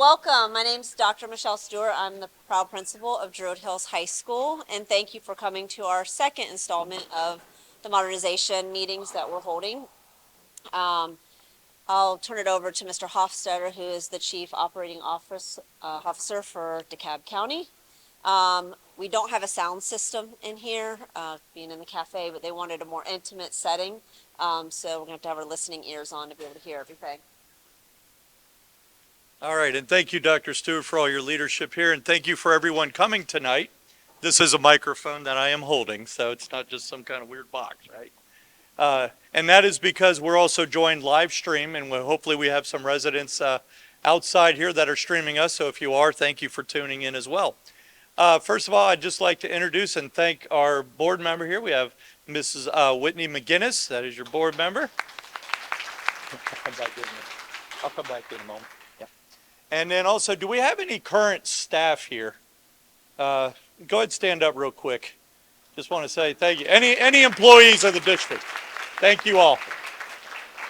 Welcome. My name is Dr. Michelle Stewart. I'm the proud principal of Druid Hills High School, and thank you for coming to our second installment of the modernization meetings that we're holding. I'll turn it over to Mr. Hofstadter, who is the Chief Operating Officer for DeKalb County. We don't have a sound system in here, being in the cafe, but they wanted a more intimate setting, so we're going to have our listening ears on to be able to hear everything. All right, and thank you, Dr. Stewart, for all your leadership here, and thank you for everyone coming tonight. This is a microphone that I am holding, so it's not just some kind of weird box, right? And that is because we're also joined live stream, and hopefully we have some residents outside here that are streaming us, so if you are, thank you for tuning in as well. First of all, I'd just like to introduce and thank our board member here. We have Mrs. Whitney McGinnis, that is your board member. I'll come back in a moment. And then also, do we have any current staff here? Go ahead and stand up real quick. Just want to say thank you. Any employees of the district? Thank you all.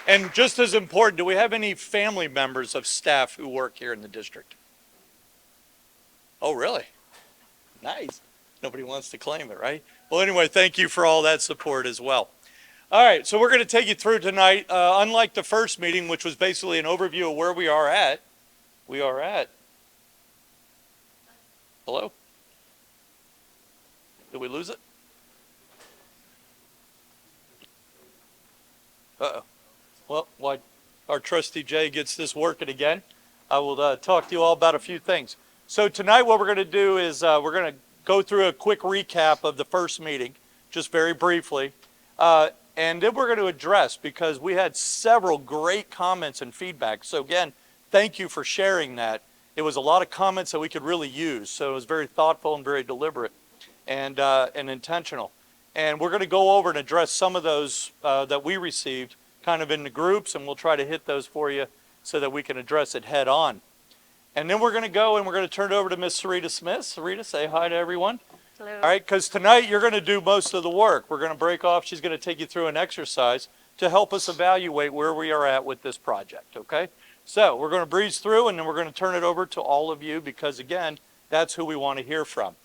And just as important, do we have any family members of staff who work here in the district? Oh, really? Nice. Nobody wants to claim it, right? Well, anyway, thank you for all that support as well. All right, so we're going to take you through tonight. Unlike the first meeting, which was basically an overview of where we are at, hello? Did we lose it? Uh-oh. Well, while our trustee Jay gets this working again, I will talk to you all about a few things. So tonight what we're going to do is we're going to go through a quick recap of the first meeting, just very briefly. And then we're going to address, because we had several great comments and feedback. So again, thank you for sharing that. It was a lot of comments that we could really use, so it was very thoughtful and very deliberate and intentional. And we're going to go over and address some of those that we received kind of in the groups, and we'll try to hit those for you so that we can address it head on. And then we're going to go and we're going to turn it over to Miss Sarita Smith. Sarita, say hi to everyone. Hello. All right, because tonight you're going to do most of the work. We're going to break off. She's going to take you through an exercise to help us evaluate where we are at with this project, okay? So we're going to breeze through, and then we're going to turn it over to all of you because, again, that's who we want to hear from.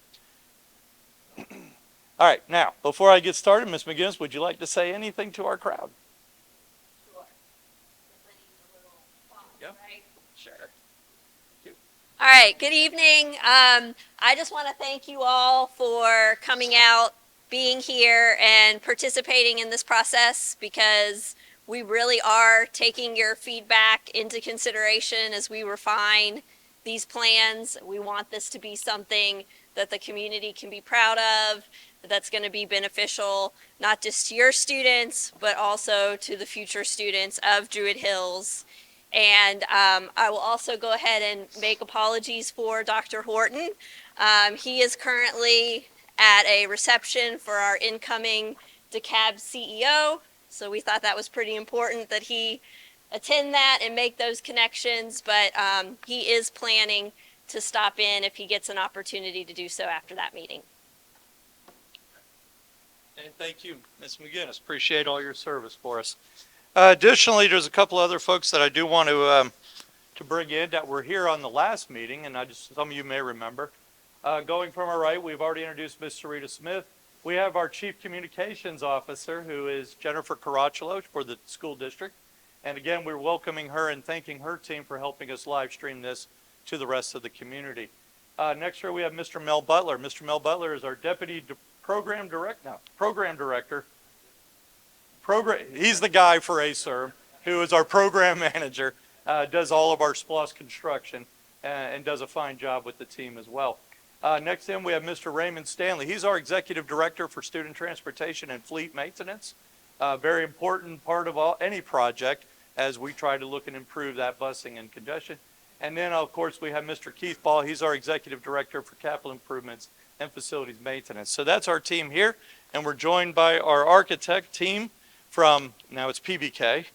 All right, now, before I get started, Ms. McGinnis, would you like to say anything to our crowd? Sure. Yeah, sure. All right, good evening. I just want to thank you all for coming out, being here, and participating in this process, because we really are taking your feedback into consideration as we refine these plans. We want this to be something that the community can be proud of, that's going to be beneficial, not just to your students, but also to the future students of Druid Hills. And I will also go ahead and make apologies for Dr. Horton. He is currently at a reception for our incoming DeKalb CEO. So we thought that was pretty important that he attend that and make those connections, but he is planning to stop in if he gets an opportunity to do so after that meeting. And thank you, Ms. McGinnis. Appreciate all your service for us. Additionally, there's a couple other folks that I do want to bring in that were here on the last meeting, and some of you may remember. Going from our right, we've already introduced Ms. Sarita Smith. We have our Chief Communications Officer, who is Jennifer Caracciolo for the school district. And again, we're welcoming her and thanking her team for helping us live stream this to the rest of the community. Next year, we have Mr. Mel Butler. Mr. Mel Butler is our Deputy Program Director. He's the guy for ASERM, who is our Program Manager, does all of our SPLOS construction, and does a fine job with the team as well. Next in, we have Mr. Raymond Stanley. He's our Executive Director for Student Transportation and Fleet Maintenance. Very important part of any project as we try to look and improve that busing and congestion. And then, of course, we have Mr. Keith Ball. He's our Executive Director for Capital Improvements and Facilities Maintenance. So that's our team here, and we're joined by our architect team from, now it's PBK,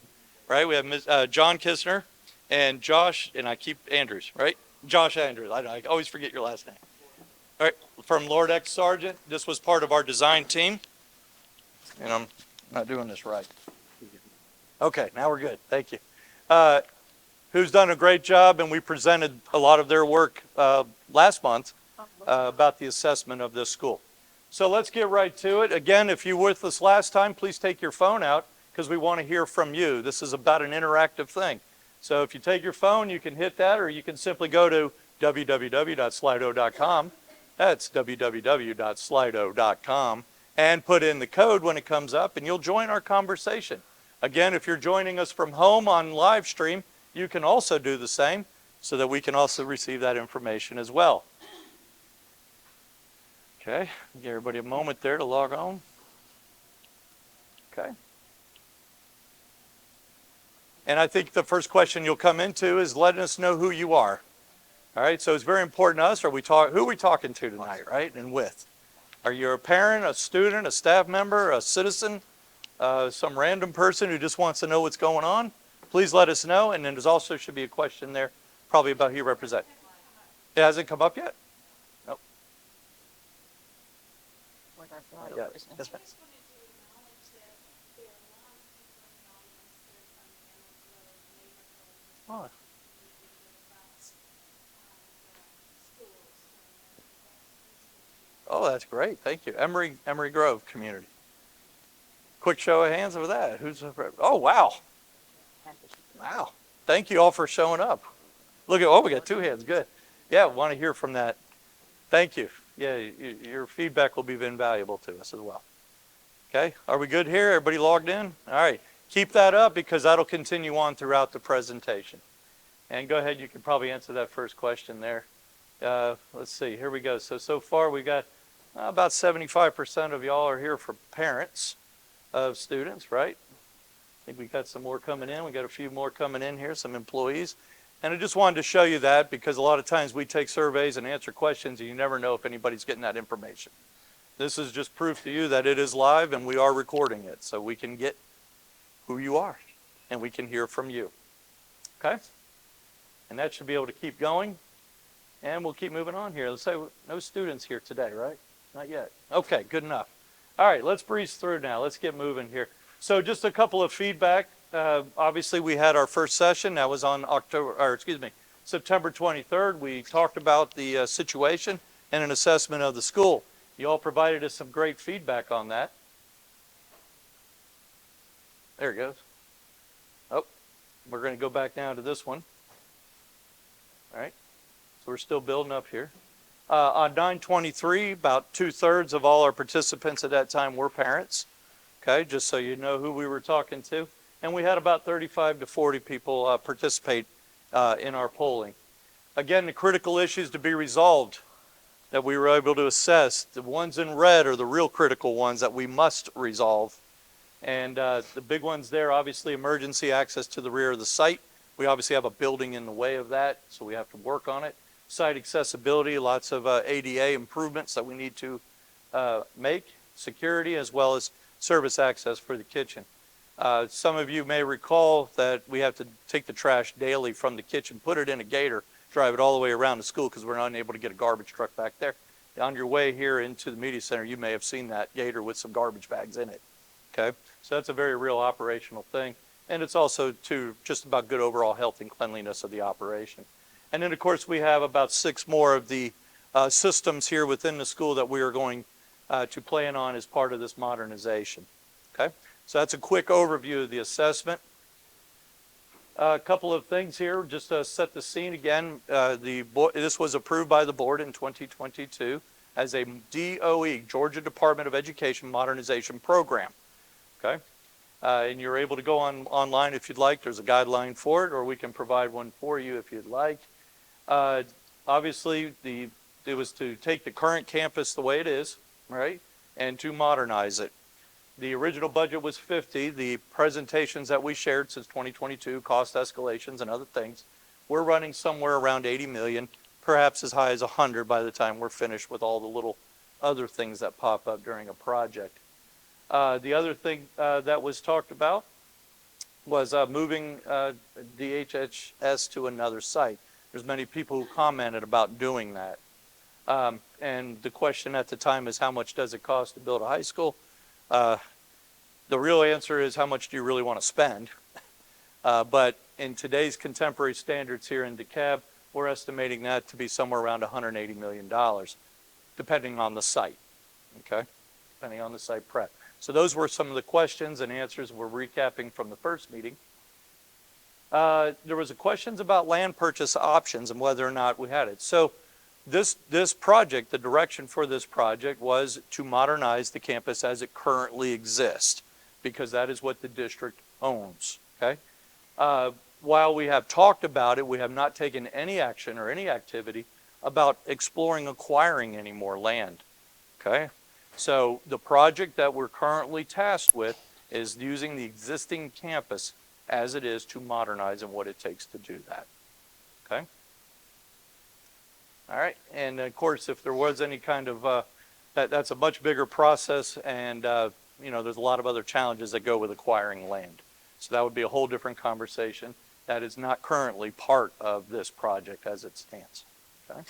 right? We have John Kistner and Josh, and I keep Andrews, right? Josh Andrews. I always forget your last name. All right, from Lord X Sargent. This was part of our design team. And I'm not doing this right. Okay, now we're good. Thank you. who's done a great job, and we presented a lot of their work last month about the assessment of this school. So let's get right to it. Again, if you were with us last time, please take your phone out because we want to hear from you. This is about an interactive thing. So if you take your phone, you can hit that, or you can simply go to www.slido.com. That's www.slido.com, and put in the code when it comes up, and you'll join our conversation. Again, if you're joining us from home on live stream, you can also do the same so that we can also receive that information as well. Okay, give everybody a moment there to log on. Okay. And I think the first question you'll come into is letting us know who you are. All right, so it's very important to us. Who are we talking to tonight, right, and with? Are you a parent, a student, a staff member, a citizen, some random person who just wants to know what's going on? Please let us know, and then there's also should be a question there probably about who you represent. It hasn't come up yet? Nope. Yeah. Yes, ma'am. Oh. Oh, that's great. Thank you. Emory Grove community. Quick show of hands over that. Oh, wow. Wow. Thank you all for showing up. Look at, we got two hands. Good. Yeah, want to hear from that. Thank you. Yeah, your feedback will be invaluable to us as well. Okay, are we good here? Everybody logged in? All right. Keep that up because that'll continue on throughout the presentation. And go ahead, you can probably answer that first question there. Let's see, here we go. So far we got about 75% of y'all are here for parents of students, right? I think we got some more coming in. We got a few more coming in here, some employees. And I just wanted to show you that because a lot of times we take surveys and answer questions and you never know if anybody's getting that information. This is just proof to you that it is live and we are recording it so we can get who you are and we can hear from you. Okay? And that should be able to keep going. And we'll keep moving on here. Let's say no students here today, right? Not yet. Okay, good enough. All right, let's breeze through now. Let's get moving here. So just a couple of feedback. Obviously, we had our first session. That was on September 23rd. We talked about the situation and an assessment of the school. You all provided us some great feedback on that. There it goes. Oh, we're going to go back down to this one. All right. So we're still building up here. On 9/23, about 2/3 of all our participants at that time were parents. Okay, just so you know who we were talking to. And we had about 35 to 40 people participate in our polling. Again, the critical issues to be resolved that we were able to assess, the ones in red are the real critical ones that we must resolve. And the big ones there, obviously emergency access to the rear of the site. We obviously have a building in the way of that, so we have to work on it. Site accessibility, lots of ADA improvements that we need to make, security, as well as service access for the kitchen. Some of you may recall that we have to take the trash daily from the kitchen, put it in a gator, drive it all the way around the school because we're not able to get a garbage truck back there. On your way here into the media center, you may have seen that gator with some garbage bags in it. Okay, so that's a very real operational thing. And it's also to just about good overall health and cleanliness of the operation. And then, of course, we have about 6 more of the systems here within the school that we are going to plan on as part of this modernization. Okay, so that's a quick overview of the assessment. A couple of things here, just to set the scene again. This was approved by the board in 2022 as a DOE, Georgia Department of Education Modernization Program. Okay, and you're able to go online if you'd like. There's a guideline for it, or we can provide one for you if you'd like. Obviously, it was to take the current campus the way it is, right, and to modernize it. The original budget was 50. The presentations that we shared since 2022, cost escalations and other things, we're running somewhere around 80 million, perhaps as high as 100 by the time we're finished with all the little other things that pop up during a project. The other thing that was talked about was moving DHHS to another site. There's many people who commented about doing that. And the question at the time is, how much does it cost to build a high school? The real answer is, how much do you really want to spend? But in today's contemporary standards here in DeKalb, we're estimating that to be somewhere around $180 million, depending on the site, okay? Depending on the site prep. So those were some of the questions and answers we're recapping from the first meeting. There was questions about land purchase options and whether or not we had it. So this project, the direction for this project was to modernize the campus as it currently exists, because that is what the district owns, okay? While we have talked about it, we have not taken any action or any activity about exploring acquiring any more land, okay? So the project that we're currently tasked with is using the existing campus as it is to modernize and what it takes to do that, okay? All right, and of course, if there was any kind of, that's a much bigger process, and there's a lot of other challenges that go with acquiring land. So that would be a whole different conversation. That is not currently part of this project as it stands, okay?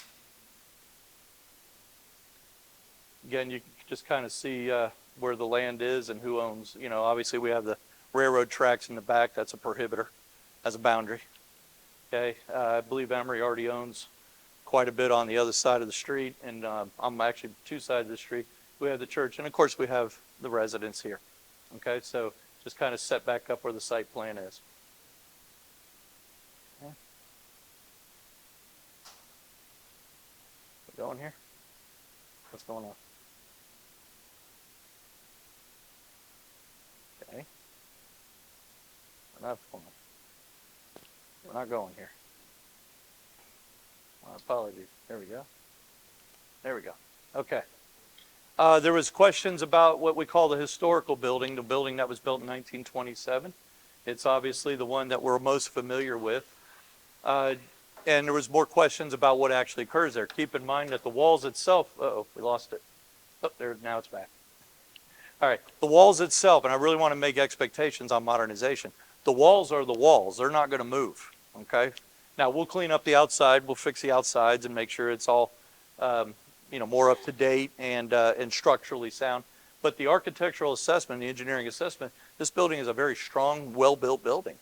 Again, you can just kind of see where the land is and who owns, obviously we have the railroad tracks in the back. That's a prohibitor as a boundary, okay? I believe Emory already owns quite a bit on the other side of the street, and I'm actually two sides of the street. We have the church, and of course we have the residents here, okay? So just kind of set back up where the site plan is. Okay. We going here? What's going on? Okay. We're not going here. My apologies. There we go. There we go. Okay. There was questions about what we call the historical building, the building that was built in 1927. It's obviously the one that we're most familiar with. And there was more questions about what actually occurs there. Keep in mind that the walls itself, we lost it. Oh, there, now it's back. All right, the walls itself, and I really want to make expectations on modernization. The walls are the walls. They're not going to move, okay? Now, we'll clean up the outside. We'll fix the outsides and make sure it's all, more up to date and structurally sound. But the architectural assessment, the engineering assessment, this building is a very strong, well-built building.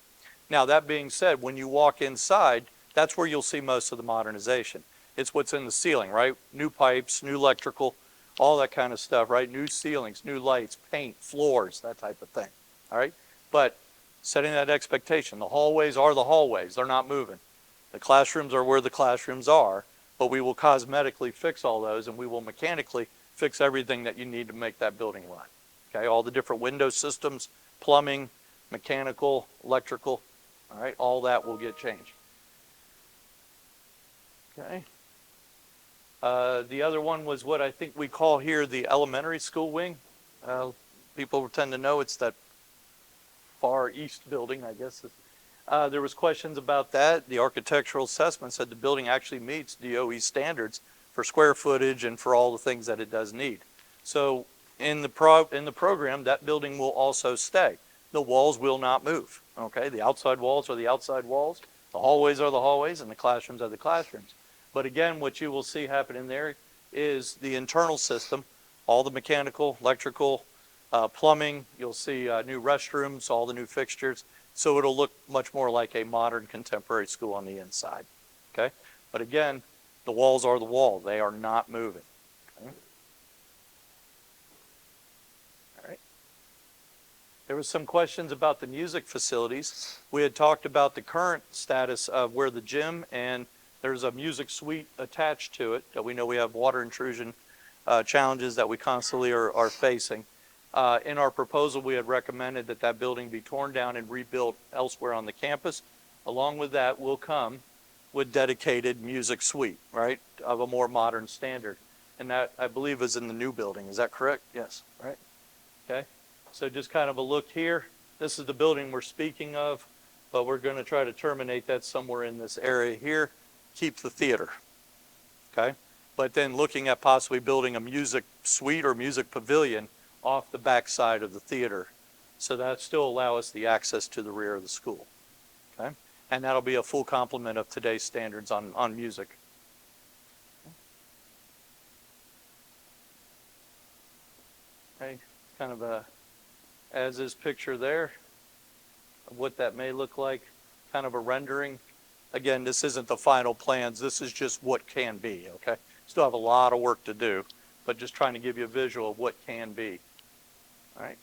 Now, that being said, when you walk inside, that's where you'll see most of the modernization. It's what's in the ceiling, right? New pipes, new electrical, all that kind of stuff, right? New ceilings, new lights, paint, floors, that type of thing, all right? But setting that expectation, the hallways are the hallways. They're not moving. The classrooms are where the classrooms are, but we will cosmetically fix all those, and we will mechanically fix everything that you need to make that building run. Okay, all the different window systems, plumbing, mechanical, electrical, all right, all that will get changed. Okay. The other one was what I think we call here the elementary school wing. People tend to know it's that far east building, I guess. There was questions about that. The architectural assessment said the building actually meets DOE standards for square footage and for all the things that it does need. So in the program, that building will also stay. The walls will not move, okay? The outside walls are the outside walls, the hallways are the hallways, and the classrooms are the classrooms. But again, what you will see happen in there is the internal system, all the mechanical, electrical, plumbing. You'll see new restrooms, all the new fixtures. So it'll look much more like a modern contemporary school on the inside, okay? But again, the walls are the walls. They are not moving, okay? All right. There was some questions about the music facilities. We had talked about the current status of where the gym, and there's a music suite attached to it that we know we have water intrusion challenges that we constantly are facing. In our proposal, we had recommended that that building be torn down and rebuilt elsewhere on the campus. Along with that will come with dedicated music suite, right, of a more modern standard. And that, I believe, is in the new building. Is that correct? Yes, right? Okay. So just kind of a look here. This is the building we're speaking of, but we're going to try to terminate that somewhere in this area here. Keep the theater, okay? But then looking at possibly building a music suite or music pavilion off the back side of the theater. So that still allow us the access to the rear of the school, okay? And that'll be a full complement of today's standards on music. Okay, kind of a as-is picture there of what that may look like. kind of a rendering. Again, this isn't the final plans. This is just what can be, okay? Still have a lot of work to do, but just trying to give you a visual of what can be. All right.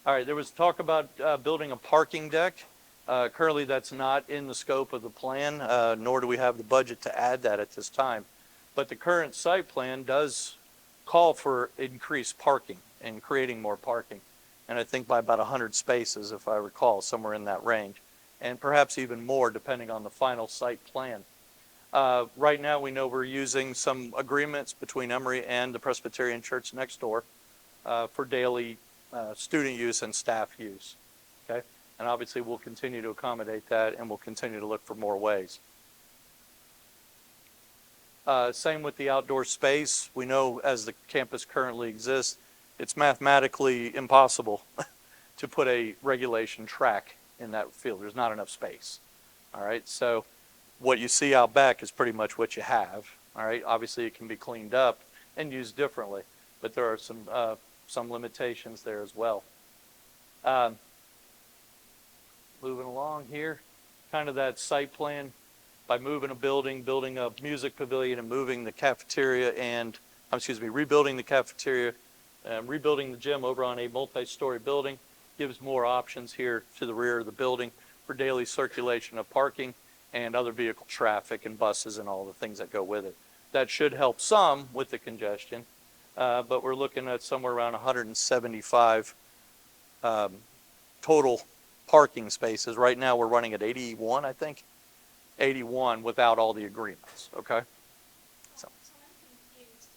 All right, there was talk about building a parking deck. Currently, that's not in the scope of the plan, nor do we have the budget to add that at this time. But the current site plan does call for increased parking and creating more parking. And I think by about 100 spaces, if I recall, somewhere in that range. And perhaps even more, depending on the final site plan. Right now, we know we're using some agreements between Emory and the Presbyterian Church next door for daily student use and staff use, okay? And obviously, we'll continue to accommodate that, and we'll continue to look for more ways. Same with the outdoor space. We know as the campus currently exists, it's mathematically impossible to put a regulation track in that field. There's not enough space, all right? So what you see out back is pretty much what you have, all right? Obviously, it can be cleaned up and used differently, but there are some limitations there as well. Moving along here, kind of that site plan by moving a building, building a music pavilion and moving the cafeteria and, rebuilding the cafeteria, rebuilding the gym over on a multi-story building gives more options here to the rear of the building for daily circulation of parking and other vehicle traffic and buses and all the things that go with it. That should help some with the congestion. But we're looking at somewhere around 175 total parking spaces. Right now, we're running at 81, I think. 81 without all the agreements, okay? So I'm confused.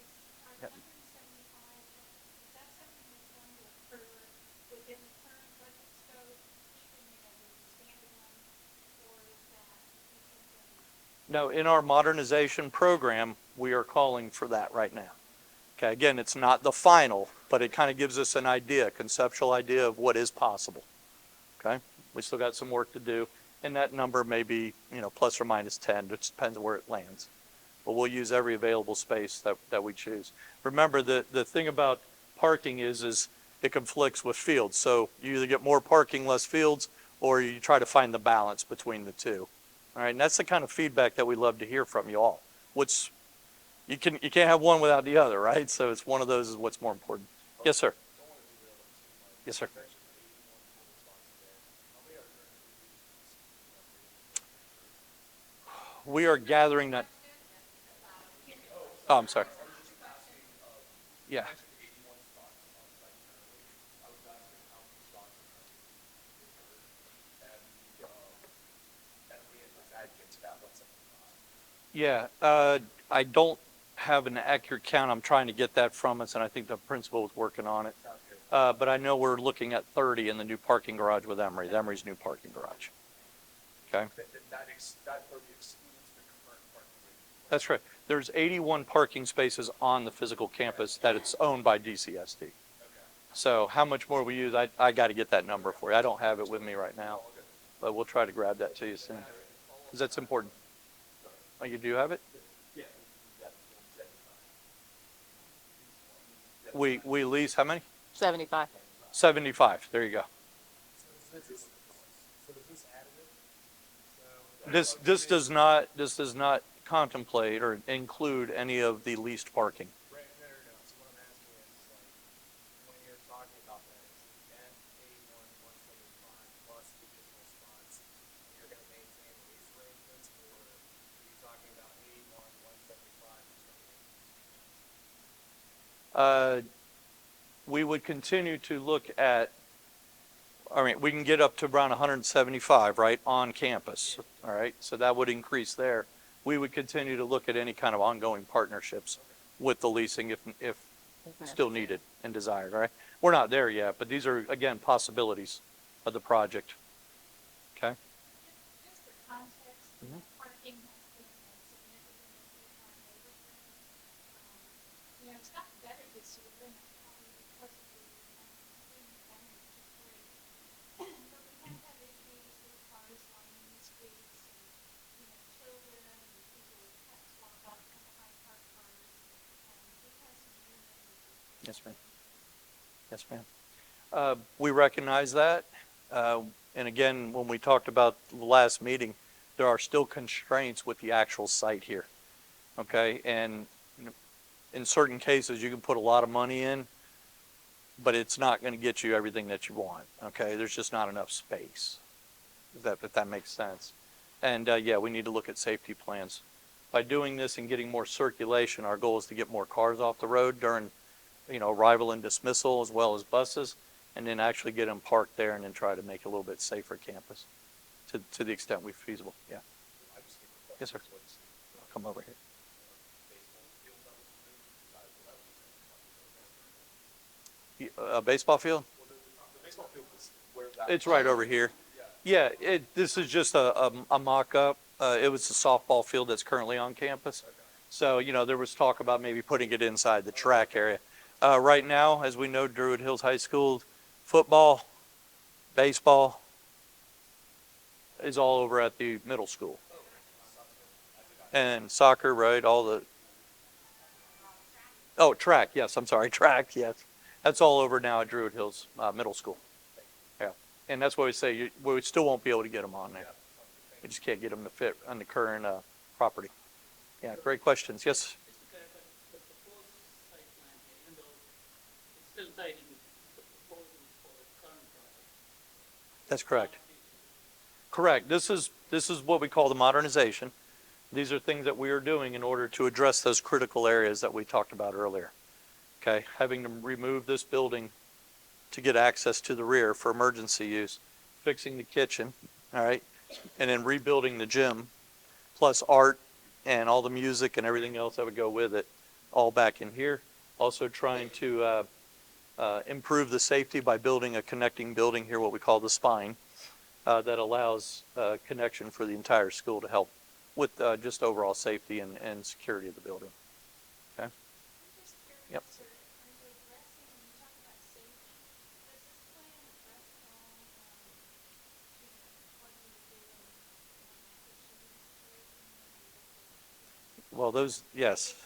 Are Yep. 175, is that something that's going to occur within the current budget scope, even as a standalone, or is that something? No, in our modernization program, we are calling for that right now. Okay, again, it's not the final, but it kind of gives us an idea, a conceptual idea of what is possible. Okay, we still got some work to do, and that number may be, plus or minus 10. It depends where it lands. But we'll use every available space that we choose. Remember, the thing about parking is it conflicts with fields. So you either get more parking, less fields, or you try to find the balance between the two. All right, and that's the kind of feedback that we love to hear from you all. You can't have one without the other, right? So it's one of those is what's more important. Yes, sir. Yes, sir. We are gathering that. Oh, I'm sorry. Yeah. Yeah, I don't have an accurate count. I'm trying to get that from us, and I think the principal is working on it. But I know we're looking at 30 in the new parking garage with Emory, Emory's new parking garage. Okay? That 30 excludes the current parking. That's right. There's 81 parking spaces on the physical campus that it's owned by DCSD. Okay. So how much more we use, I got to get that number for you. I don't have it with me right now, but we'll try to grab that to you soon, because that's important. Oh, you do have it? Yeah. We lease how many? 75. 75. There you go. So is this additive? This does not contemplate or include any of the leased parking. Right, no. So what I'm asking is, like, when you're talking about that, is that 81, 175 plus additional spots, and you're going to maintain lease arrangements, or are you talking about 81, 175? We would continue to look at, we can get up to around 175, right, on campus, all right? So that would increase there. We would continue to look at any kind of ongoing partnerships with the leasing if still needed and desired, all right? We're not there yet, but these are, again, possibilities of the project, okay? Just for context, Mhm. parking has been a significant issue in our neighborhood. It's gotten better this year, and that's probably because of the clean energy, which is great. But we have had issues with cars lining the streets, and, children and people with pets walk up from behind parked cars. We've had some near misses. Yes, ma'am. Yes, ma'am. We recognize that, And again, when we talked about the last meeting, there are still constraints with the actual site here. Okay, and in certain cases, you can put a lot of money in, but it's not going to get you everything that you want. Okay, there's just not enough space. If that makes sense. And yeah, we need to look at safety plans. By doing this and getting more circulation, our goal is to get more cars off the road during, arrival and dismissal, as well as buses, and then actually get them parked there and then try to make it a little bit safer campus to the extent we feasible. Yeah. I just think the Yes, sir. question is what's I'll come over here. baseball field that was removed, that was the Baseball field? well, the baseball field was where that. It's right over here. Yeah. Yeah, this is just a mock-up. It was a softball field that's currently on campus. Okay. So, there was talk about maybe putting it inside the track area. Right now, as we know, Druid Hills High School, football, baseball is all over at the middle school. And soccer, right, oh, track, yes, I'm sorry, track, yes. That's all over now at Druid Hills Middle School. Yeah, and that's why we say we still won't be able to get them on there. We just can't get them to fit on the current property. Yeah, great questions. Yes? Just to clarify, the proposed site plan here, even though it's still citing the proposal for the current project. That's correct. Correct. This is what we call the modernization. These are things that we are doing in order to address those critical areas that we talked about earlier. Okay, having to remove this building to get access to the rear for emergency use, fixing the kitchen, all right, and then rebuilding the gym, plus art and all the music and everything else that would go with it, all back in here. Also trying to improve the safety by building a connecting building here, what we call the spine, that allows connection for the entire school to help with just overall safety and security of the building. Okay. I'm just curious, Yep. sir, are you addressing, when you talk about safety, does this plan address at all, what you would do in, a shooting situation? Well, those, yes, That-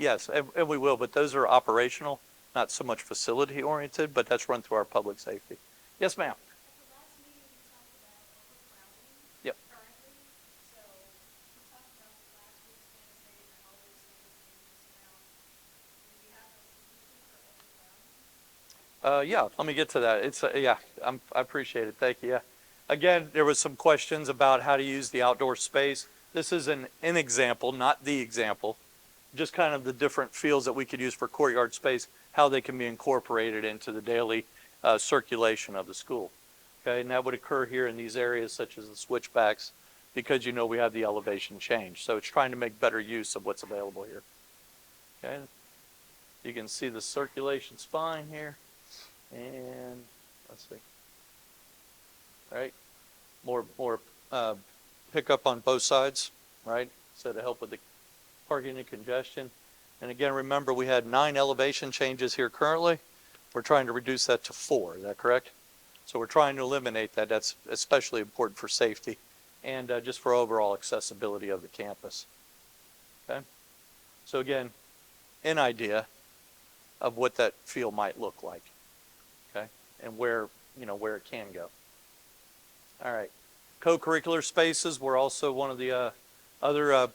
yes, and we will, but those are operational, not so much facility oriented, but that's run through our public safety. Yes, ma'am. At the last meeting, we talked about overcrowding. Yep. Currently, so we talked about the last week's Wednesday and all those things being missed around. Do you have a solution for overcrowding? Yeah, let me get to that. It's, yeah, I appreciate it. Thank you. Yeah. Again, there was some questions about how to use the outdoor space. This is an example, not the example, just kind of the different fields that we could use for courtyard space, how they can be incorporated into the daily circulation of the school. Okay, and that would occur here in these areas such as the switchbacks, because we have the elevation change. So it's trying to make better use of what's available here. Okay, you can see the circulation's fine here. And let's see. All right, more pickup on both sides, right? So to help with the parking and congestion. And again, remember we had 9 elevation changes here currently. We're trying to reduce that to 4. Is that correct? So we're trying to eliminate that. That's especially important for safety and just for overall accessibility of the campus. Okay. So again, an idea of what that field might look like. Okay, and where it can go. All right, co-curricular spaces were also one of the other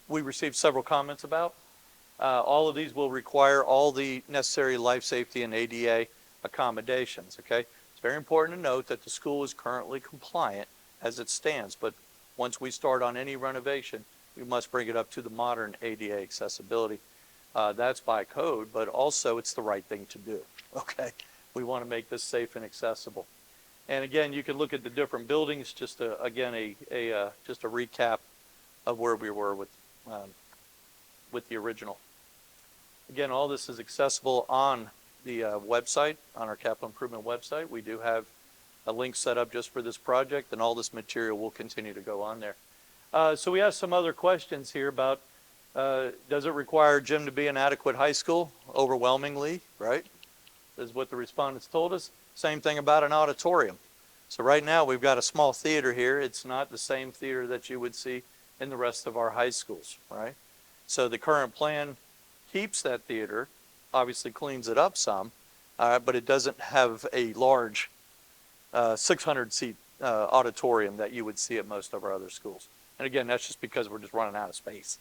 we received several comments about. All of these will require all the necessary life safety and ADA accommodations. Okay, it's very important to note that the school is currently compliant as it stands, but once we start on any renovation, we must bring it up to the modern ADA accessibility. That's by code, but also it's the right thing to do. Okay, we want to make this safe and accessible. And again, you can look at the different buildings. Just again just a recap of where we were with the original. Again, all this is accessible on the website, on our capital improvement website. We do have a link set up just for this project, and all this material will continue to go on there. So we have some other questions here about. Does it require a gym to be an adequate high school? Overwhelmingly, right? Is what the respondents told us. Same thing about an auditorium. So right now we've got a small theater here. It's not the same theater that you would see in the rest of our high schools, right? So the current plan keeps that theater, obviously cleans it up some, but it doesn't have a large 600 seat auditorium that you would see at most of our other schools. And again, that's just because we're just running out of space.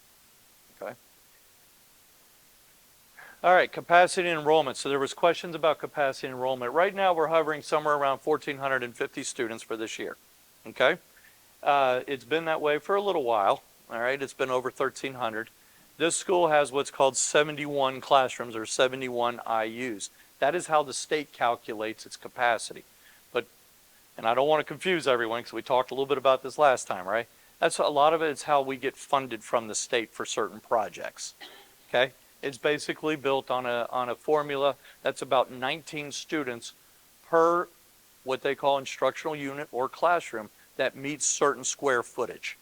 Okay. All right, capacity enrollment. So there was questions about capacity enrollment. Right now we're hovering somewhere around 1,450 students for this year. Okay. It's been that way for a little while. All right, it's been over 1,300. This school has what's called 71 classrooms or 71 IUs. That is how the state calculates its capacity. But, and I don't want to confuse everyone because we talked a little bit about this last time, right? That's a lot of it is how we get funded from the state for certain projects. Okay, it's basically built on a formula that's about 19 students per what they call instructional unit or classroom that meets certain square footage.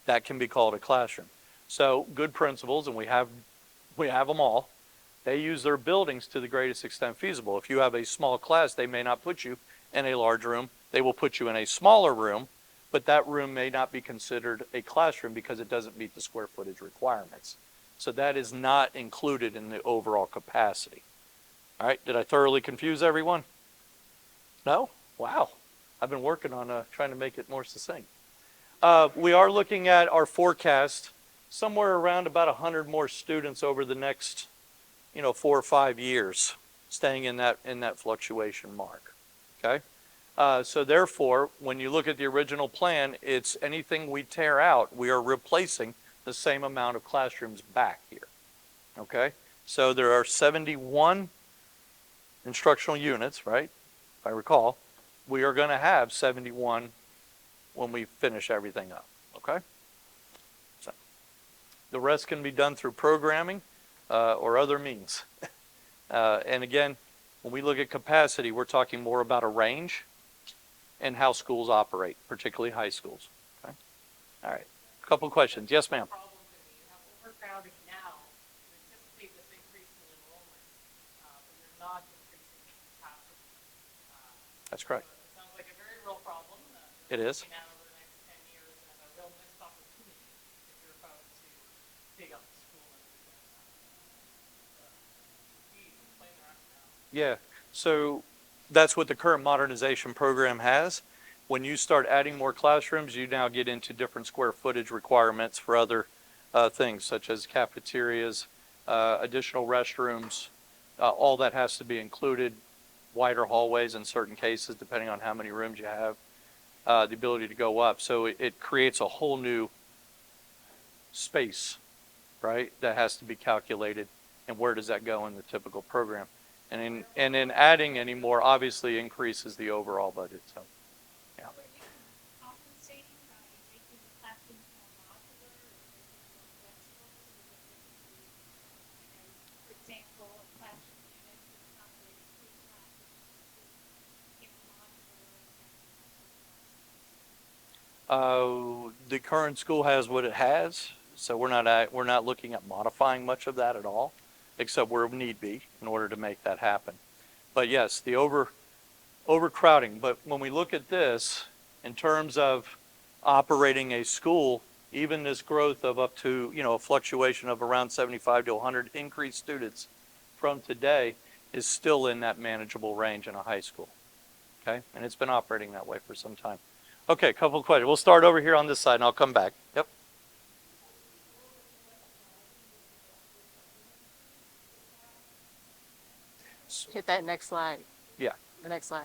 That can be called a classroom. So good principals, and we have them all. They use their buildings to the greatest extent feasible. If you have a small class, they may not put you in a large room. They will put you in a smaller room, but that room may not be considered a classroom because it doesn't meet the square footage requirements. So that is not included in the overall capacity. All right, did I thoroughly confuse everyone? No? Wow. I've been working on trying to make it more succinct. We are looking at our forecast somewhere around about 100 more students over the next, 4 or 5 years, staying in that fluctuation mark. Okay, so therefore, when you look at the original plan, it's anything we tear out, we are replacing the same amount of classrooms back here. Okay, so there are 71 instructional units, right? If I recall, we are going to have 71 when we finish everything up. Okay. The rest can be done through programming or other means. And again, when we look at capacity, we're talking more about a range and how schools operate, particularly high schools. Okay? All right. A couple of questions. Yes, ma'am. Problem to me. You have overcrowding now. You anticipate this increase in enrollment, but you're not increasing capacity. That's correct. So it sounds like a very real problem. It is. Now over the next 10 years, and a real missed opportunity if you're about to dig up the school and explain the rationale. Yeah. So that's what the current modernization program has. When you start adding more classrooms, you now get into different square footage requirements for other things such as cafeterias, additional restrooms. All that has to be included. Wider hallways in certain cases, depending on how many rooms you have. The ability to go up. So it creates a whole new space, right, that has to be calculated. And where does that go in the typical program? And in adding any more obviously increases the overall budget. So, yeah. Were you compensating by making the classrooms more modular or making them more flexible so that they can be, for example, a classroom unit to accommodate 3 classes, if modular The current school has what it has, so we're not looking at modifying much of that at all, except where need be in order to make that happen. But yes, the overcrowding. But when we look at this in terms of operating a school, even this growth of up to a fluctuation of around 75 to 100 increased students from today is still in that manageable range in a high school. Okay, and it's been operating that way for some time. Okay, a couple of questions. We'll start over here on this side and I'll come back. Yep. Hit that next slide. Yeah. The next slide.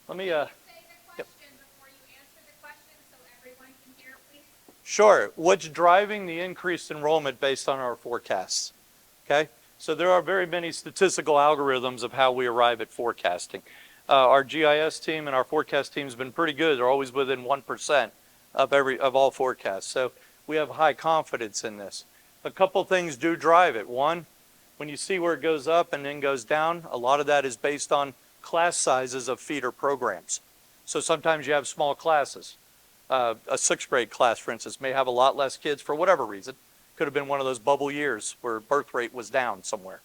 Let me, Say the Yep. question before you answer the question so everyone can hear, please. Sure. What's driving the increased enrollment based on our forecasts? Okay, so there are very many statistical algorithms of how we arrive at forecasting. Our GIS team and our forecast team has been pretty good. They're always within 1% of all forecasts. So we have high confidence in this. A couple things do drive it. One, when you see where it goes up and then goes down, a lot of that is based on class sizes of feeder programs. So sometimes you have small classes. A 6th grade class, for instance, may have a lot less kids for whatever reason. Could have been one of those bubble years where birth rate was down somewhere.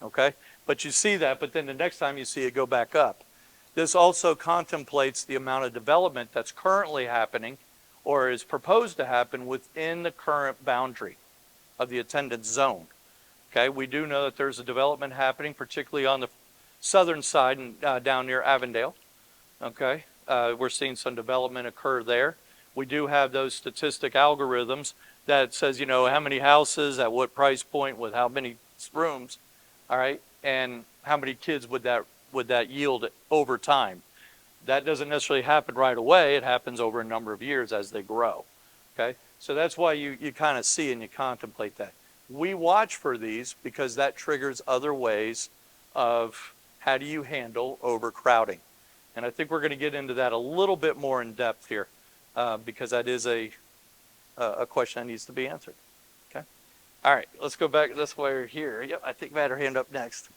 Okay? But you see that, but then the next time you see it go back up. This also contemplates the amount of development that's currently happening or is proposed to happen within the current boundary of the attendance zone. Okay, we do know that there's a development happening, particularly on the southern side and down near Avondale. Okay, We're seeing some development occur there. We do have those statistic algorithms that says, you know, how many houses at what price point with how many rooms, all right, and how many kids would that yield over time. That doesn't necessarily happen right away. It happens over a number of years as they grow. Okay, so that's why you kind of see and you contemplate that. We watch for these because that triggers other ways of how do you handle overcrowding. And I think we're going to get into that a little bit more in depth here because that is a question that needs to be answered. Okay, all right, let's go back this way here. Yep, I think we had her hand up next.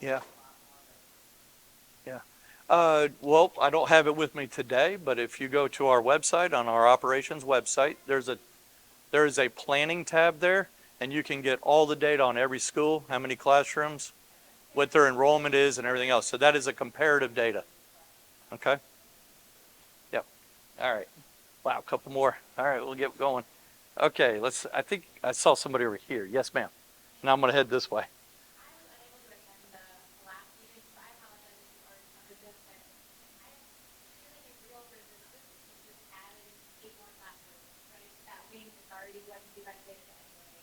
Yeah. Yeah. Well, I don't have it with me today, but if you go to our website, on our operations website, there is a planning tab there, and you can get all the data on every school, how many classrooms, what their enrollment is, and everything else. So that is a comparative data. Okay? Yep. All right. Wow, a couple more. All right, we'll get going. Okay, I think I saw somebody over here. Yes, ma'am. Now I'm going to head this way. I was unable to attend the last meeting, so I apologize if you've already covered this, but I feel like it's real for the students to just adding 8 more classrooms, right? That wing is already going to be renovated anyway.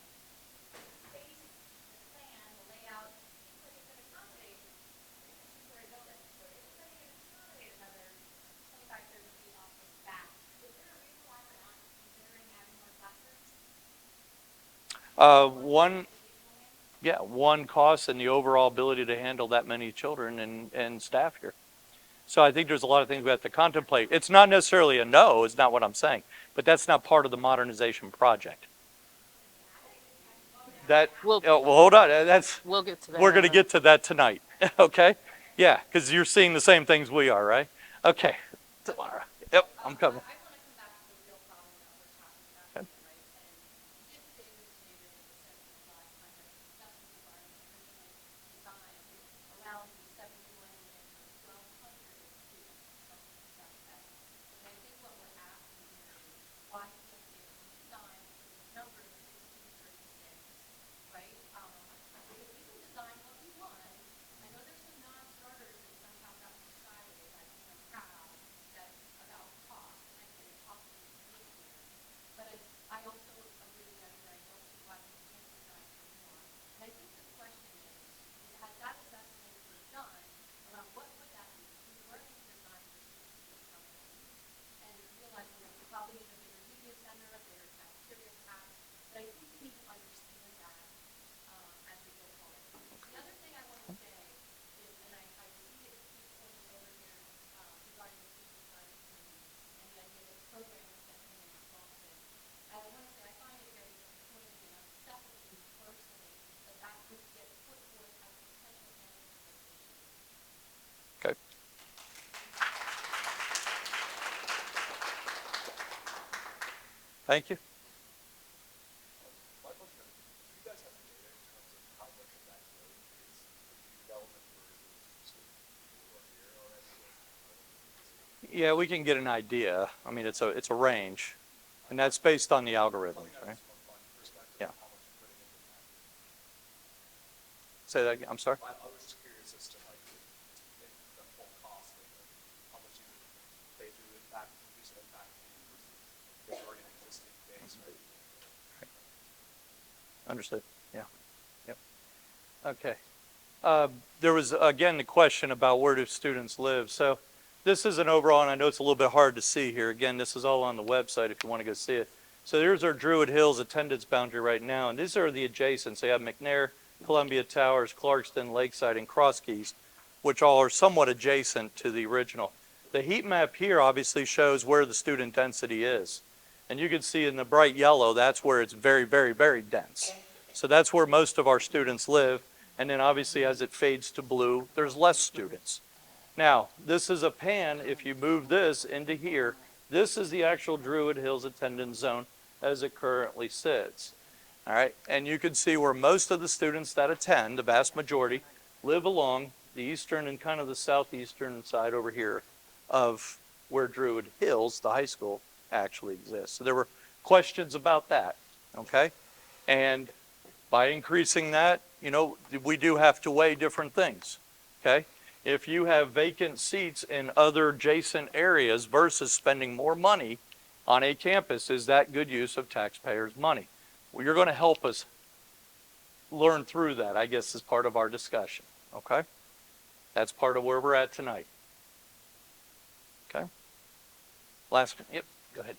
Space, the plan, the layout, seems like it's going to accommodate, this is where I know this, so it's going to accommodate another 25, 30 feet off the back. Is there a reason why we're not considering adding more classrooms? One, yeah, one cost and the overall ability to handle that many children and staff here. So I think there's a lot of things we have to contemplate. It's not necessarily a no, is not what I'm saying, but that's not part of the modernization project. Well, hold on. We'll get to that. We're going to get to that tonight. Okay? Yeah, because you're seeing the same things we are, right? Okay. Tamara. Yep, I'm coming. I want to come back to the real problem that we're talking about, Okay. here, right? And just the illustrated in the sentence last time that discussions regarding original design around 71 units or 1,200 students, something to that effect. And I think what we're asking here is why can't it be designed with a number of 1636, right? Because we can design what we want. I know there's some non-starters that somehow got decided that crowd that about cost, and I get it, cost is big here. But I also agree with Debbie that I don't see why we can't design what we want. And I think the question is has that assessment been done around what would that be? If we were going to design for 68 something and realizing that we probably need a bigger media center, a bigger cafeteria pack, but I think we need to understand that as we go forward. The other thing I want to say is, and I see it keep pointing over here regarding the student design committee and the idea that programs can come in and solve this. I want to say I find it very disappointing and unsettling personally that that would get put forth as a potential answer to this issue. Okay. Thank you. My question is, do you guys have data in terms of how much of that growth is new development versus people who are here already? Yeah, we can get an idea. I mean, it's a range, and that's based on the algorithms, right? From a fund perspective, Yeah. how much you're putting into that? Say that again. I'm sorry. I was just curious as to like the full cost of how much you would pay to impact, do some impact fee versus there's already an existing base, right? Understood. Yeah. Yep. Okay. There was, again, the question about where do students live. So this is an overall, and I know it's a little bit hard to see here. Again, this is all on the website if you want to go see it. So there's our Druid Hills attendance boundary right now, and these are the adjacents. So you have McNair, Columbia Towers, Clarkston, Lakeside, and Cross Keys, which all are somewhat adjacent to the original. The heat map here obviously shows where the student density is. And you can see in the bright yellow, that's where it's very, very, very dense. So that's where most of our students live. And then obviously as it fades to blue, there's less students. Now, this is a pan. If you move this into here, this is the actual Druid Hills attendance zone as it currently sits. All right, and you can see where most of the students that attend, the vast majority, live along the eastern and kind of the southeastern side over here of where Druid Hills, the high school, actually exists. So there were questions about that, okay? And by increasing that, we do have to weigh different things, okay? If you have vacant seats in other adjacent areas versus spending more money on a campus, is that good use of taxpayers' money? Well, you're going to help us learn through that, I guess, as part of our discussion, okay? That's part of where we're at tonight. Okay? Last one. Yep, go ahead.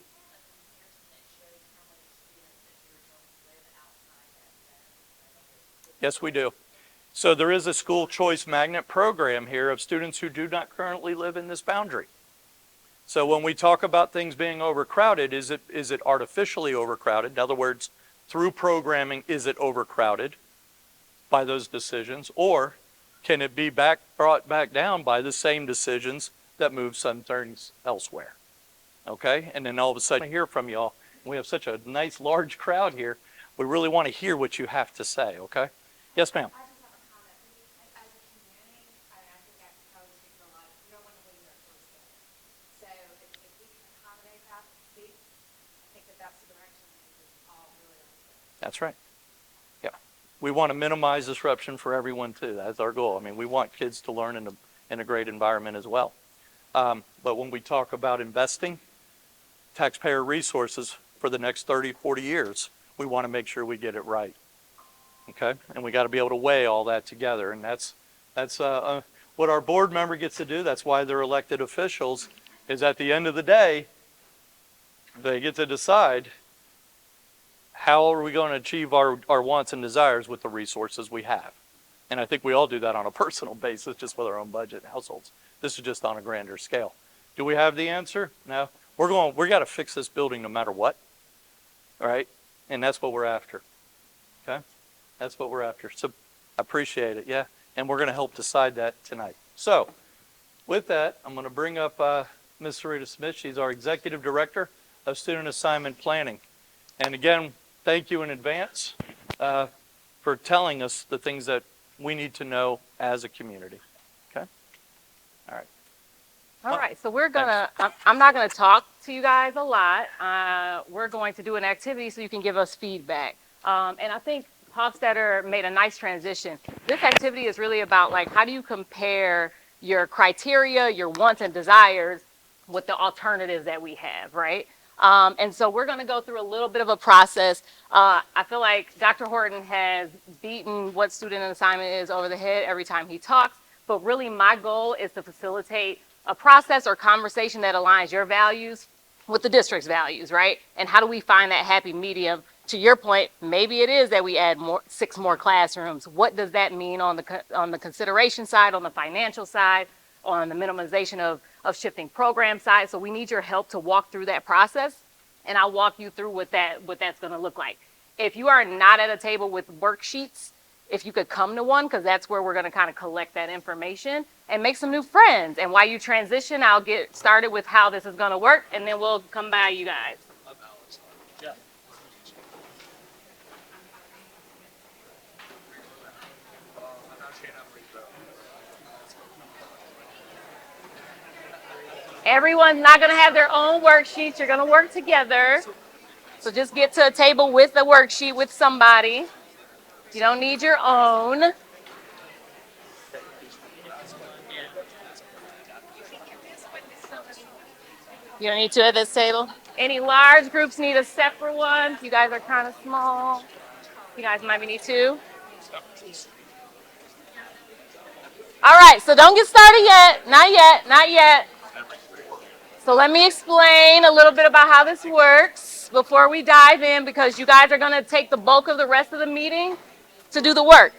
Yes, we do. So there is a school choice magnet program here of students who do not currently live in this boundary. So when we talk about things being overcrowded, is it artificially overcrowded? In other words, through programming, is it overcrowded by those decisions? Or can it be brought back down by the same decisions that move some things elsewhere? Okay? And then all of a sudden I hear from y'all. We have such a nice large crowd here. We really want to hear what you have to say, okay? Yes, ma'am. I just have a comment. As a community, I think that probably speaks a lot. We don't want to lose our choice there. So if we can accommodate that, I think that's the direction we all really understand. That's right. Yeah. We want to minimize disruption for everyone too. That's our goal. I mean, we want kids to learn in a great environment as well. But when we talk about investing taxpayer resources for the next 30, 40 years, we want to make sure we get it right. Okay? And we got to be able to weigh all that together. And that's what our board member gets to do. That's why they're elected officials, is at the end of the day, they get to decide how are we going to achieve our wants and desires with the resources we have. And I think we all do that on a personal basis, just with our own budget and households. This is just on a grander scale. Do we have the answer? No. We got to fix this building no matter what. All right? And that's what we're after. Okay? That's what we're after. So I appreciate it, yeah? And we're going to help decide that tonight. So with that, I'm going to bring up Ms. Sarita Smith. She's our Executive Director of Student Assignment Planning. And again, thank you in advance for telling us the things that we need to know as a community. Okay? All right. All right, so we're gonna, I'm not gonna talk to you guys a lot. We're going to do an activity so you can give us feedback. And I think Hofstadter made a nice transition. This activity is really about like, how do you compare your criteria, your wants and desires with the alternatives that we have, right? And so we're gonna go through a little bit of a process. I feel like Dr. Horton has beaten what student assignment is over the head every time he talks, but really my goal is to facilitate a process or conversation that aligns your values with the district's values, right? And how do we find that happy medium? To your point, maybe it is that we add 6 more classrooms. What does that mean on the consideration side, on the financial side, on the minimization of shifting program side? So we need your help to walk through that process, and I'll walk you through what that's going to look like. If you are not at a table with worksheets, if you could come to one, because that's where we're going to kind of collect that information and make some new friends. And while you transition, I'll get started with how this is going to work, and then we'll come by you guys. Everyone's not going to have their own worksheets. You're going to work together. So just get to a table with a worksheet with somebody. You don't need your own. You don't need two at this table? Any large groups need a separate one? You guys are kind of small. You guys might need two. All right, so don't get started yet. Not yet, not yet. So let me explain a little bit about how this works before we dive in, because you guys are going to take the bulk of the rest of the meeting to do the work.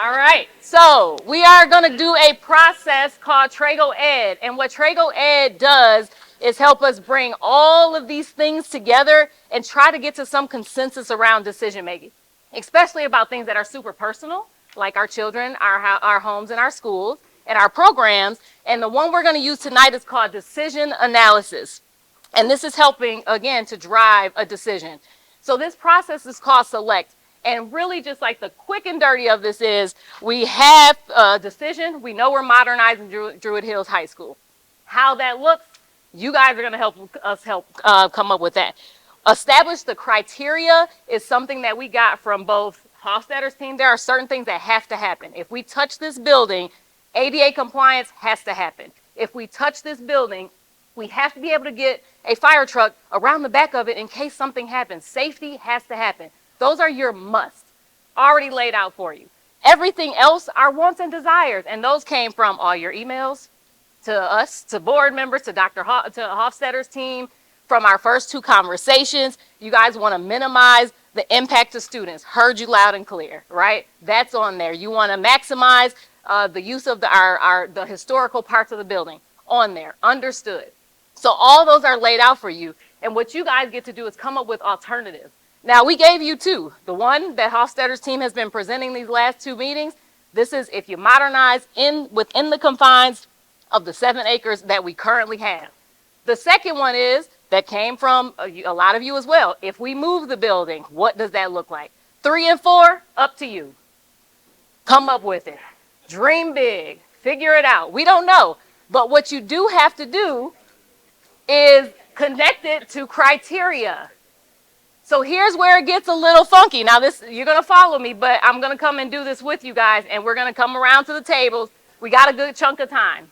All right, so we are going to do a process called Trago Ed. And what Trago Ed does is help us bring all of these things together and try to get to some consensus around decision making, especially about things that are super personal, like our children, our homes, and our schools, and our programs. And the one we're going to use tonight is called decision analysis. And this is helping, again, to drive a decision. So this process is called select. And really just like the quick and dirty of this is we have a decision. We know we're modernizing Druid Hills High School. How that looks, you guys are going to help us come up with that. Establish the criteria is something that we got from both Hofstadter's team. There are certain things that have to happen. If we touch this building, ADA compliance has to happen. If we touch this building, we have to be able to get a fire truck around the back of it in case something happens. Safety has to happen. Those are your musts, already laid out for you. Everything else are wants and desires, and those came from all your emails, to us, to board members, to to Hofstadter's team, from our first 2 conversations. You guys want to minimize the impact to students. Heard you loud and clear, right? That's on there. You want to maximize the use of the historical parts of the building. On there. Understood. So all those are laid out for you. And what you guys get to do is come up with alternatives. Now, we gave you 2. The one that Hofstadter's team has been presenting these last 2 meetings, this is if you modernize within the confines of the 7 acres that we currently have. The second one is, that came from a lot of you as well. If we move the building, what does that look like? 3 and 4, up to you. Come up with it. Dream big. Figure it out. We don't know. But what you do have to do is connect it to criteria. So here's where it gets a little funky. Now you're going to follow me, but I'm going to come and do this with you guys, and we're going to come around to the tables. We got a good chunk of time.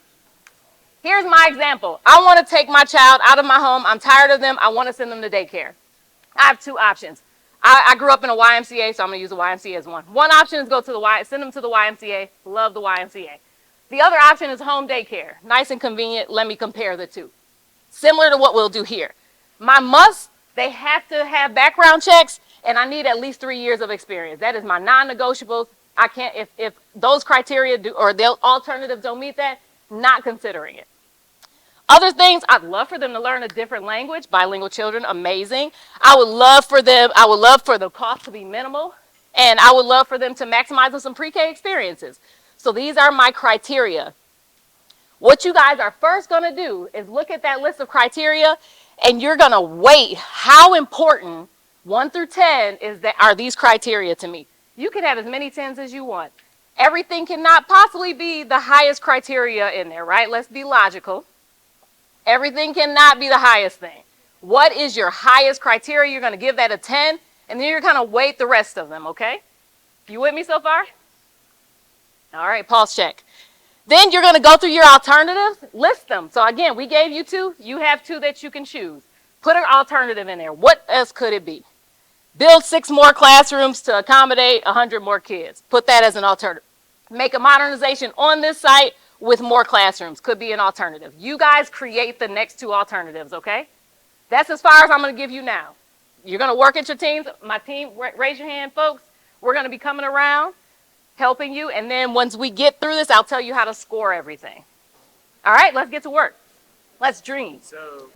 Here's my example. I want to take my child out of my home. I'm tired of them. I want to send them to daycare. I have 2 options. I grew up in a YMCA, so I'm going to use the YMCA as one. One option is send them to the YMCA. Love the YMCA. The other option is home daycare. Nice and convenient. Let me compare the 2. Similar to what we'll do here. My must, they have to have background checks, and I need at least 3 years of experience. That is my non-negotiables. I can't, if those criteria or the alternatives don't meet that, not considering it. Other things, I'd love for them to learn a different language. Bilingual children, amazing. I would love for the cost to be minimal, and I would love for them to maximize on some pre-K experiences. So these are my criteria. What you guys are first going to do is look at that list of criteria, and you're going to weight how important 1 through 10 are these criteria to me. You can have as many 10s as you want. Everything cannot possibly be the highest criteria in there, right? Let's be logical. Everything cannot be the highest thing. What is your highest criteria? You're going to give that a 10, and then you're going to weight the rest of them, okay? You with me so far? All right, pause check. Then you're going to go through your alternatives, list them. So again, we gave you 2. You have 2 that you can choose. Put an alternative in there. What else could it be? Build 6 more classrooms to accommodate 100 more kids. Put that as an alternative. Make a modernization on this site with more classrooms. Could be an alternative. You guys create the next 2 alternatives, okay? That's as far as I'm going to give you now. You're going to work at your teams. My team, raise your hand, folks. We're going to be coming around, helping you. And then once we get through this, I'll tell you how to score everything. All right, let's get to work. Let's dream. So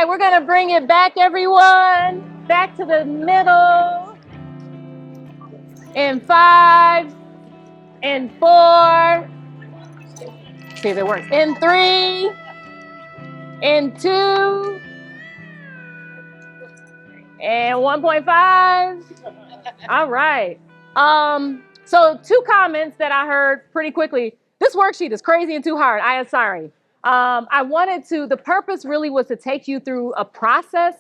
right, we're gonna bring it back, everyone. Back to the middle. In 5, in 4. See if it works. In 3, in 2, and 1.5. All right. So 2 comments that I heard pretty quickly. This worksheet is crazy and too hard. I am sorry. The purpose really was to take you through a process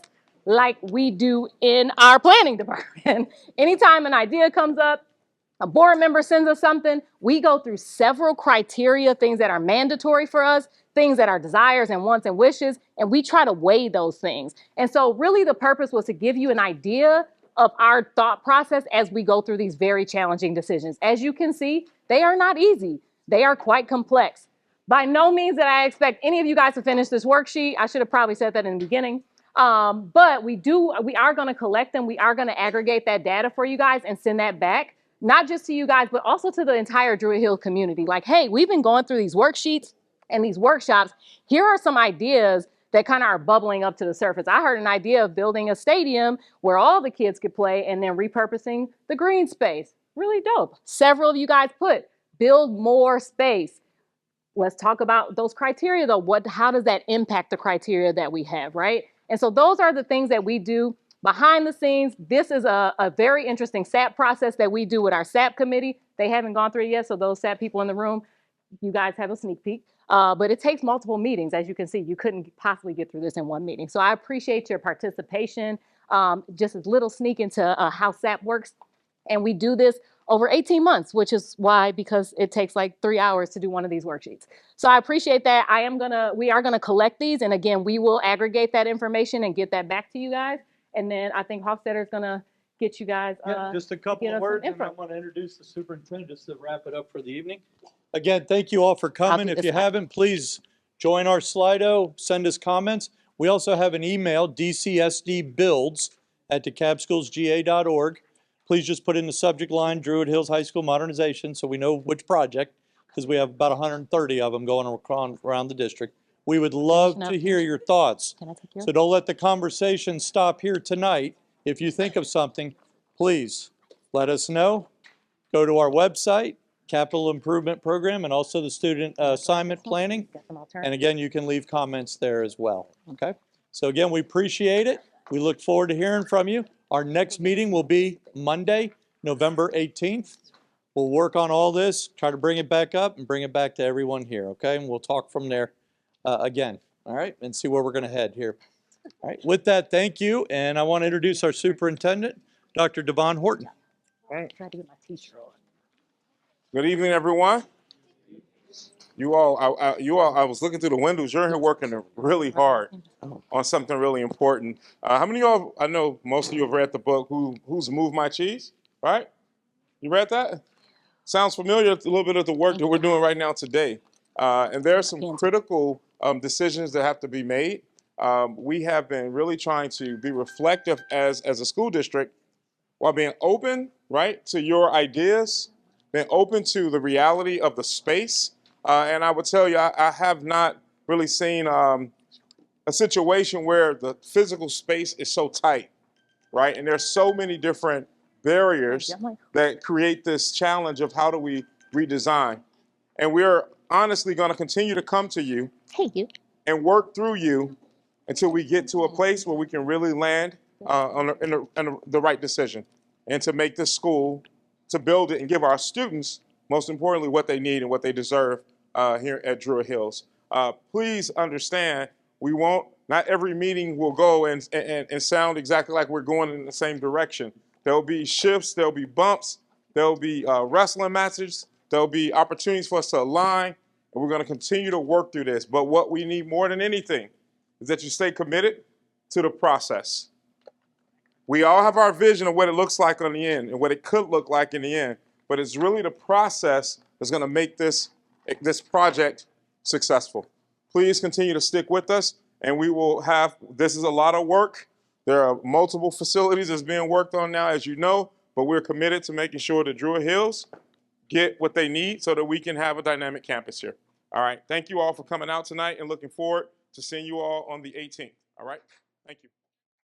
like we do in our planning department. Anytime an idea comes up, a board member sends us something, we go through several criteria, things that are mandatory for us, things that are desires and wants and wishes, and we try to weigh those things. And so really the purpose was to give you an idea of our thought process as we go through these very challenging decisions. As you can see, they are not easy. They are quite complex. By no means that I expect any of you guys to finish this worksheet. I should have probably said that in the beginning. But we are going to collect them. We are going to aggregate that data for you guys and send that back, not just to you guys, but also to the entire Druid Hill community. Like, hey, we've been going through these worksheets and these workshops. Here are some ideas that kind of are bubbling up to the surface. I heard an idea of building a stadium where all the kids could play and then repurposing the green space. Really dope. Several of you guys put build more space. Let's talk about those criteria though. How does that impact the criteria that we have, right? And so those are the things that we do behind the scenes. This is a very interesting SAP process that we do with our SAP committee. They haven't gone through it yet, so those SAP people in the room, you guys have a sneak peek. But it takes multiple meetings. As you can see, you couldn't possibly get through this in one meeting. So I appreciate your participation. Just a little sneak into how SAP works. And we do this over 18 months, which is why, because it takes like 3 hours to do one of these worksheets. So I appreciate that. We are gonna collect these, and again, we will aggregate that information and get that back to you guys. And then I think Hofstadter's gonna get you guys. Yeah, just a couple get us of some words, and info. I want to introduce the superintendent just to wrap it up for the evening. Again, thank you all for coming. do If this you side. haven't, please join our Slido, send us comments. We also have an email, dcsdbuilds@DeKalbSchoolsGA.org. Please just put in the subject line, Druid Hills High School Modernization, so we know which project, because we have about 130 of them going around the district. We would love to hear your thoughts. Can I take yours? So don't let the conversation stop here tonight. If you think of something, please let us know. Go to our website, Capital Improvement Program, and also the Student Assignment Planning. Got some And alternatives. again, you can leave comments there as well, okay? So again, we appreciate it. We look forward to hearing from you. Our next meeting will be Monday, November 18th. We'll work on all this, try to bring it back up and bring it back to everyone here, okay? And we'll talk from there again, all right? And see where we're gonna head here. All right, with that, thank you. And I want to introduce our superintendent, Dr. Devon Horton. Try to get my t-shirt on. Good evening, everyone. You all, I was looking through the windows. You're here working really hard on something really important. How many of y'all, I know most of you have read the book, Who's Moved My Cheese, right? You read that? Sounds familiar, a little bit of the work that we're doing right now today. And there are some critical decisions that have to be made. We have been really trying to be reflective as a school district while being open, right, to your ideas, being open to the reality of the space. And I would tell you, I have not really seen a situation where the physical space is so tight, right? And there's so many different barriers that create this challenge of how do we redesign. And we're honestly going to continue to come to you and work through you until we get to a place where we can really land in the right decision and to make this school, to build it and give our students, most importantly, what they need and what they deserve here at Druid Hills. Please understand, not every meeting will go and sound exactly like we're going in the same direction. There'll be shifts, there'll be bumps, there'll be wrestling matches, there'll be opportunities for us to align, and we're going to continue to work through this. But what we need more than anything is that you stay committed to the process. We all have our vision of what it looks like on the end and what it could look like in the end, but it's really the process that's going to make this project successful. Please continue to stick with us, and this is a lot of work. There are multiple facilities that's being worked on now, as you know, but we're committed to making sure that Druid Hills get what they need so that we can have a dynamic campus here. All right, thank you all for coming out tonight and looking forward to seeing you all on the 18th. All right, thank you.